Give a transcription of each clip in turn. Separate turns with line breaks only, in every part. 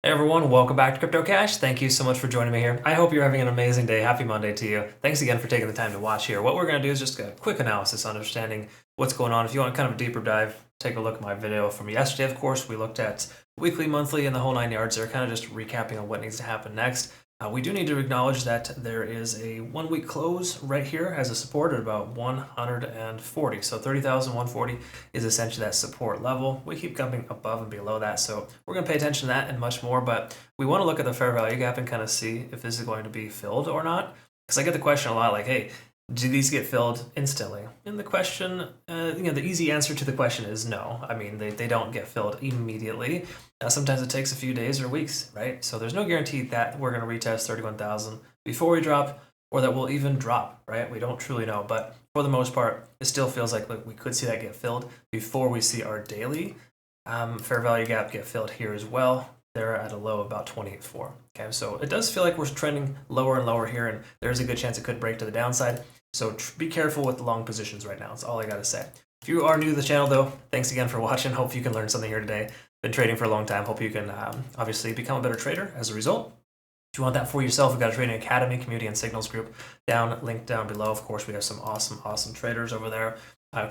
Hey everyone, welcome back to Crypto Cash. Thank you so much for joining me here. I hope you're having an amazing day. Happy Monday to you. Thanks again for taking the time to watch here. What we're going to do is just a quick analysis, understanding what's going on. If you want kind of a deeper dive, take a look at my video from yesterday, of course. We looked at weekly, monthly, and the whole 9 yards there, kind of just recapping on what needs to happen next. We do need to acknowledge that there is a 1 week close right here as a support at about 140. So 30,140 is essentially that support level. We keep coming above and below that. So we're going to pay attention to that and much more. But we want to look at the fair value gap and kind of see if this is going to be filled or not. Because I get the question a lot like, hey, do these get filled instantly? And the question, the easy answer to the question is no. I mean, they don't get filled immediately. Sometimes it takes a few days or weeks, right? So there's no guarantee that we're going to retest 31,000 before we drop, or that we'll even drop, right? We don't truly know, but for the most part, it still feels like we could see that get filled before we see our daily fair value gap get filled here as well. They're at a low of about 28.4. Okay, so it does feel like we're trending lower and lower here, and there's a good chance it could break to the downside. So be careful with the long positions right now. That's all I got to say. If you are new to the channel, though, thanks again for watching. Hope you can learn something here today. Been trading for a long time. Hope you can obviously become a better trader as a result. If you want that for yourself, we've got a trading academy, community, and signals group linked down below. Of course, we have some awesome traders over there.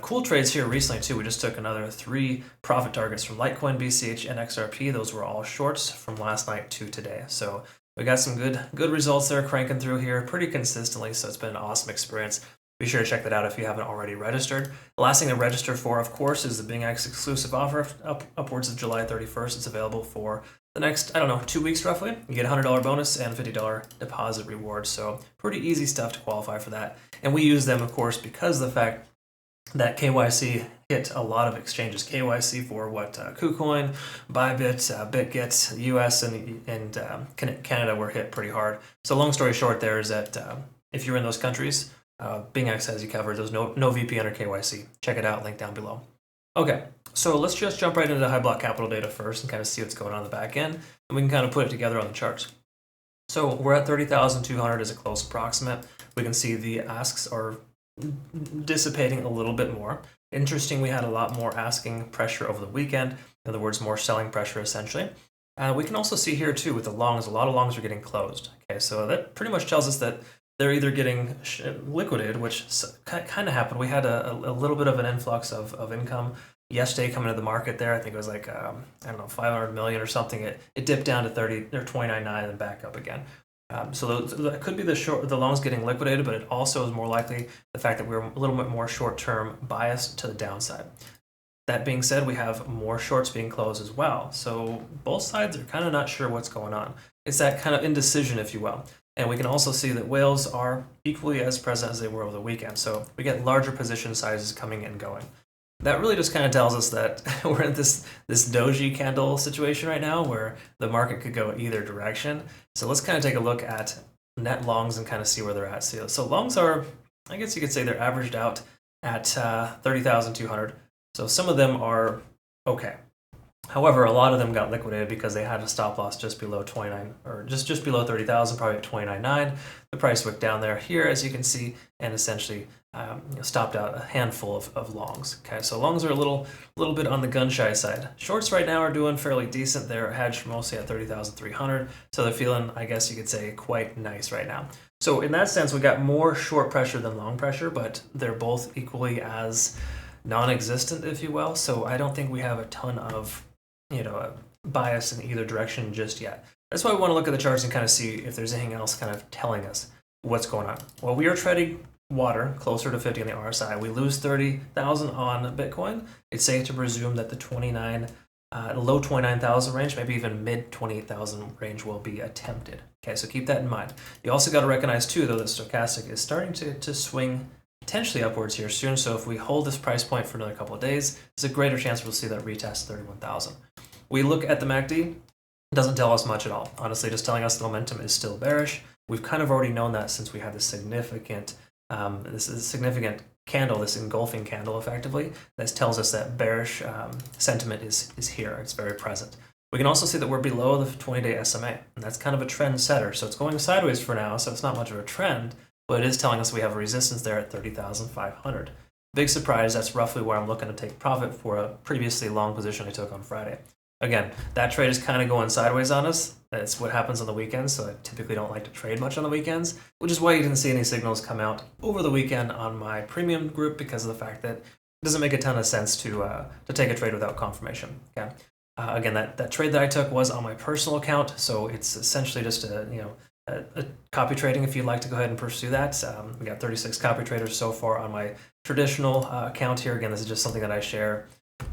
Cool trades here recently, too. We just took another 3 profit targets from Litecoin, BCH, and XRP. Those were all shorts from last night to today. So we got some good results there cranking through here pretty consistently. So it's been an awesome experience. Be sure to check that out if you haven't already registered. The last thing to register for, of course, is the BingX exclusive offer upwards of July 31st. It's available for the next, 2 weeks roughly. You get a $100 bonus and $50 deposit reward. So pretty easy stuff to qualify for that. And we use them, of course, because of the fact that KYC hit a lot of exchanges. KYC for what? KuCoin, Bybit, BitGet, US, and Canada were hit pretty hard. So long story short there is that if you're in those countries, BingX has you covered. There's no VPN or KYC. Check it out, link down below. Okay, so let's just jump right into the high block capital data first and kind of see what's going on the back end, and we can kind of put it together on the charts. So we're at 30,200 as a close approximate. We can see the asks are dissipating a little bit more. Interesting, we had a lot more asking pressure over the weekend. In other words, more selling pressure essentially. We can also see here too with the longs, a lot of longs are getting closed. Okay, so that pretty much tells us that they're either getting liquidated, which kind of happened. We had a little bit of an influx of income yesterday coming to the market there. I think it was like, 500 million or something. It dipped down to 30 or 29.9 and back up again. So that could be the longs getting liquidated, but it also is more likely the fact that we're a little bit more short-term biased to the downside. That being said, we have more shorts being closed as well. So both sides are kind of not sure what's going on. It's that kind of indecision, if you will. And we can also see that whales are equally as present as they were over the weekend. So we get larger position sizes coming and going. That really just kind of tells us that we're in this doji candle situation right now where the market could go either direction. So let's kind of take a look at net longs and kind of see where they're at. So longs are, I guess you could say they're averaged out at 30,200. So some of them are okay. However, a lot of them got liquidated because they had a stop loss just below 29 or just below 30,000, probably at 29.9. The price wicked down there here, as you can see, and essentially stopped out a handful of longs. Okay, so longs are a little bit on the gun shy side. Shorts right now are doing fairly decent. They're hedged mostly at 30,300, so they're feeling, I guess you could say, quite nice right now. So in that sense, we got more short pressure than long pressure, but they're both equally as non-existent, if you will. So I don't think we have a ton of bias in either direction just yet. That's why we want to look at the charts and kind of see if there's anything else kind of telling us what's going on. Well, we are treading water closer to 50 on the RSI. We lose 30,000 on Bitcoin. It's safe to presume that the low 29,000 range, maybe even mid 28,000 range will be attempted. Okay, so keep that in mind. You also got to recognize too, though, that stochastic is starting to swing potentially upwards here soon. So if we hold this price point for another couple of days, there's a greater chance we'll see that retest 31,000. We look at the MACD, it doesn't tell us much at all. Honestly, just telling us the momentum is still bearish. We've kind of already known that since we had this significant candle, this engulfing candle effectively, that tells us that bearish sentiment is here. It's very present. We can also see that we're below the 20-day SMA, and that's kind of a trend setter. So it's going sideways for now, so it's not much of a trend, but it is telling us we have a resistance there at 30,500. Big surprise, that's roughly where I'm looking to take profit for a previously long position I took on Friday. Again, that trade is kind of going sideways on us. That's what happens on the weekends, so I typically don't like to trade much on the weekends, which is why you didn't see any signals come out over the weekend on my premium group, because of the fact that it doesn't make a ton of sense to take a trade without confirmation. Okay. Again, that trade that I took was on my personal account, so it's essentially just a copy trading if you'd like to go ahead and pursue that. We got 36 copy traders so far on my traditional account here. Again, this is just something that I share.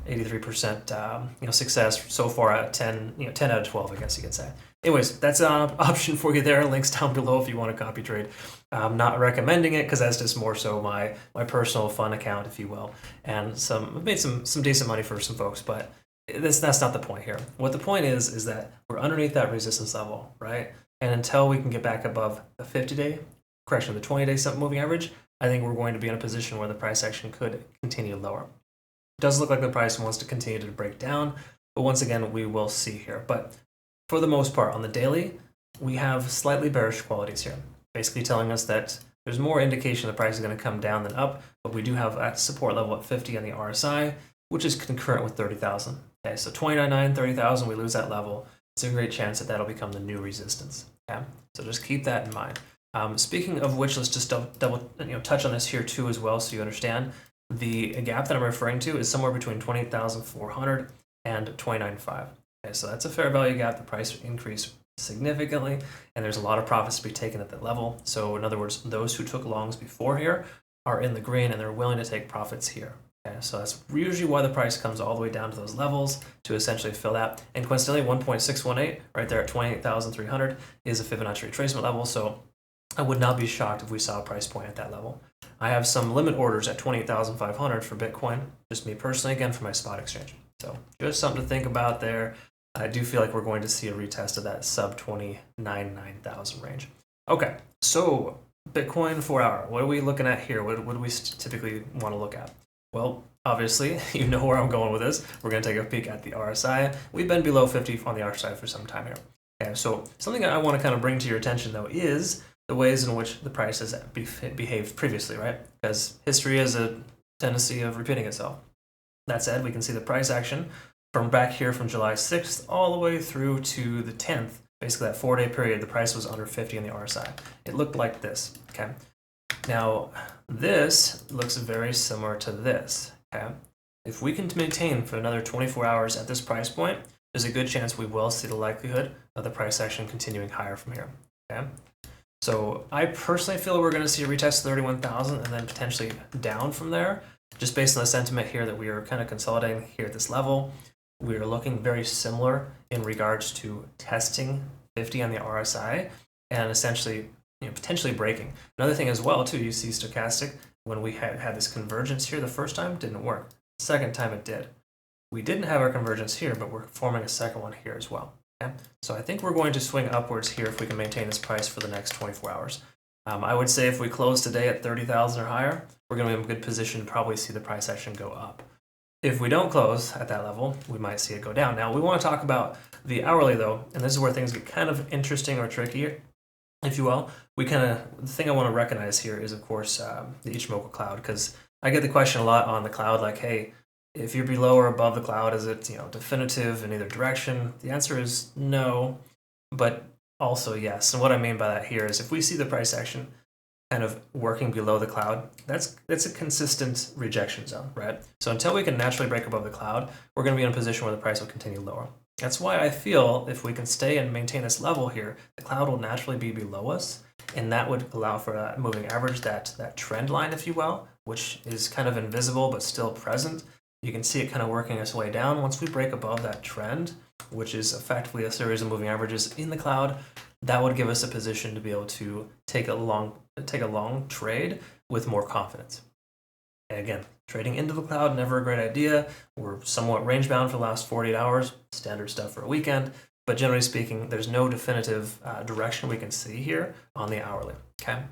83% success so far at 10 10 out of 12, I guess you could say. Anyways, that's an option for you there. Links down below if you want to copy trade. I'm not recommending it because that's just more so my personal fun account, if you will. And I've made some decent money for some folks, but that's not the point here. What the point is that we're underneath that resistance level, right? And until we can get back above the 50-day, correction, the 20-day moving average, I think we're going to be in a position where the price action could continue lower. It does look like the price wants to continue to break down, but once again, we will see here. But for the most part, on the daily, we have slightly bearish qualities here, basically telling us that there's more indication the price is going to come down than up, but we do have that support level at 50 on the RSI, which is concurrent with 30,000. Okay, so 29.9, 30,000, we lose that level. It's a great chance that that'll become the new resistance. Okay, so just keep that in mind. Speaking of which, let's just double touch on this here too as well, so you understand. The gap that I'm referring to is somewhere between 28,400 and 29.5. Okay, so that's a fair value gap. The price increased significantly, and there's a lot of profits to be taken at that level. So in other words, those who took longs before here are in the green, and they're willing to take profits here. Okay, so that's usually why the price comes all the way down to those levels to essentially fill that. And coincidentally, 1.618 right there at 28,300 is a Fibonacci retracement level. So I would not be shocked if we saw a price point at that level. I have some limit orders at 28,500 for Bitcoin, just me personally, again, for my spot exchange. So just something to think about there. I do feel like we're going to see a retest of that sub 29,900 range. Okay, so Bitcoin 4 hour. What are we looking at here? What do we typically want to look at? Well, obviously, you know where I'm going with this. We're going to take a peek at the RSI. We've been below 50 on the RSI for some time here. Okay, so something that I want to kind of bring to your attention, though, is the ways in which the price has behaved previously, right? Because history has a tendency of repeating itself. That said, we can see the price action from back here from July 6th all the way through to the 10th. Basically, that 4-day period, the price was under 50 on the RSI. It looked like this, okay? Now, this looks very similar to this, okay? If we can maintain for another 24 hours at this price point, there's a good chance we will see the likelihood of the price action continuing higher from here, okay? So I personally feel we're going to see a retest 31,000 and then potentially down from there, just based on the sentiment here that we are kind of consolidating here at this level. We are looking very similar in regards to testing 50 on the RSI and essentially potentially breaking. Another thing as well too, you see stochastic, when we had this convergence here the first time, didn't work. Second time it did. We didn't have our convergence here, but we're forming a second one here as well. Okay? So I think we're going to swing upwards here if we can maintain this price for the next 24 hours. I would say if we close today at 30,000 or higher, we're going to be in a good position to probably see the price action go up. If we don't close at that level, we might see it go down. Now, we want to talk about the hourly, though, and this is where things get kind of interesting or tricky, if you will. The thing I want to recognize here is, of course, the Ichimoku cloud, because I get the question a lot on the cloud, like, hey, if you're below or above the cloud, is it definitive in either direction? The answer is no, but also yes. And what I mean by that here is if we see the price action kind of working below the cloud, that's a consistent rejection zone, right? So until we can naturally break above the cloud, we're going to be in a position where the price will continue lower. That's why I feel if we can stay and maintain this level here, the cloud will naturally be below us, and that would allow for a moving average, that trend line, if you will, which is kind of invisible but still present. You can see it kind of working its way down. Once we break above that trend, which is effectively a series of moving averages in the cloud, that would give us a position to be able to take a long trade with more confidence. And again, trading into the cloud, never a great idea. We're somewhat range bound for the last 48 hours, standard stuff for a weekend. But generally speaking, there's no definitive direction we can see here on the hourly, okay?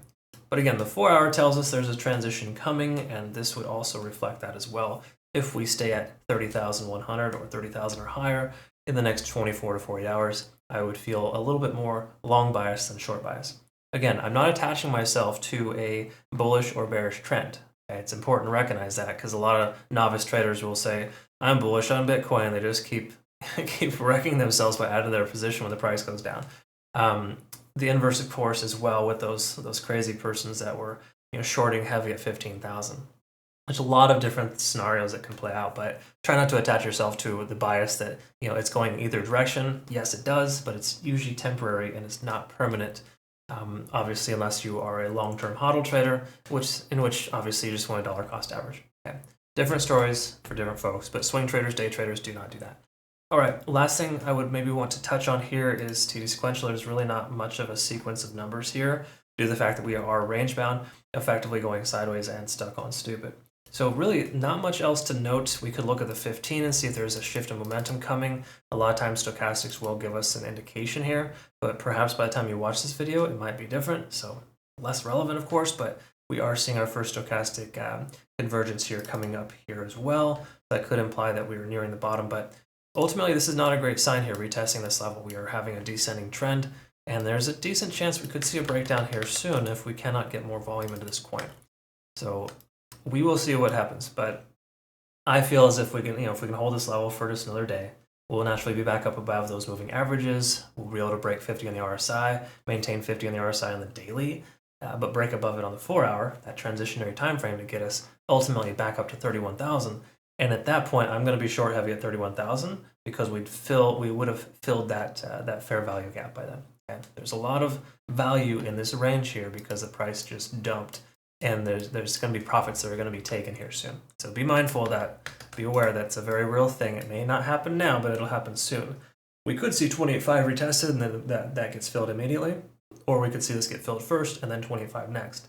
But again, the 4 hour tells us there's a transition coming, and this would also reflect that as well. If we stay at 30,100 or 30,000 or higher in the next 24 to 48 hours, I would feel a little bit more long bias than short bias. Again, I'm not attaching myself to a bullish or bearish trend. Okay? It's important to recognize that because a lot of novice traders will say, I'm bullish on Bitcoin. They just keep keep wrecking themselves by adding their position when the price goes down. The inverse, of course, as well with those crazy persons that were shorting heavy at 15,000. There's a lot of different scenarios that can play out, but try not to attach yourself to the bias that it's going either direction. Yes, it does, but it's usually temporary and it's not permanent. Obviously, unless you are a long-term hodl trader, in which obviously you just want a dollar cost average. Okay. Different stories for different folks, but swing traders, day traders do not do that. All right, last thing I would maybe want to touch on here is TD sequential. There's really not much of a sequence of numbers here due to the fact that we are range bound, effectively going sideways and stuck on stupid. So really not much else to note. We could look at the 15 and see if there's a shift in momentum coming. A lot of times stochastics will give us an indication here, but perhaps by the time you watch this video, it might be different. So less relevant, of course, but we are seeing our first stochastic convergence here coming up here as well. That could imply that we are nearing the bottom, but ultimately this is not a great sign here, retesting this level. We are having a descending trend, and there's a decent chance we could see a breakdown here soon if we cannot get more volume into this coin. So we will see what happens, but I feel as if we can, if we can hold this level for just another day, we'll naturally be back up above those moving averages. We'll be able to break 50 on the RSI, maintain 50 on the RSI on the daily, but break above it on the 4-hour, that transitionary time frame, to get us ultimately back up to 31,000. And at that point, I'm going to be short heavy at 31,000 because we would have filled that fair value gap by then. Okay? There's a lot of value in this range here because the price just dumped. And there's going to be profits that are going to be taken here soon. So be mindful of that. Be aware that's a very real thing. It may not happen now, but it'll happen soon. We could see 28.5 retested and then that gets filled immediately. Or we could see this get filled first and then 28.5 next.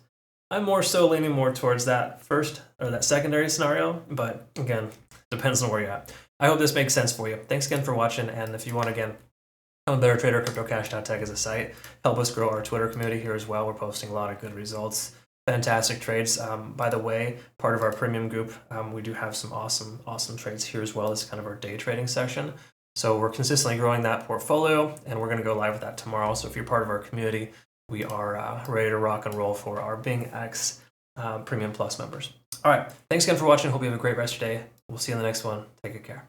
I'm more so leaning more towards that first or that secondary scenario. But again, depends on where you're at. I hope this makes sense for you. Thanks again for watching. And if you want, again, I'm a better trader, cryptocash.tech is a site. Help us grow our Twitter community here as well. We're posting a lot of good results. Fantastic trades. By the way, part of our premium group, we do have some awesome trades here as well as kind of our day trading section. So we're consistently growing that portfolio, and we're going to go live with that tomorrow. So if you're part of our community, we are ready to rock and roll for our BingX Premium Plus members. All right. Thanks again for watching. Hope you have a great rest of your day. We'll see you in the next one. Take good care.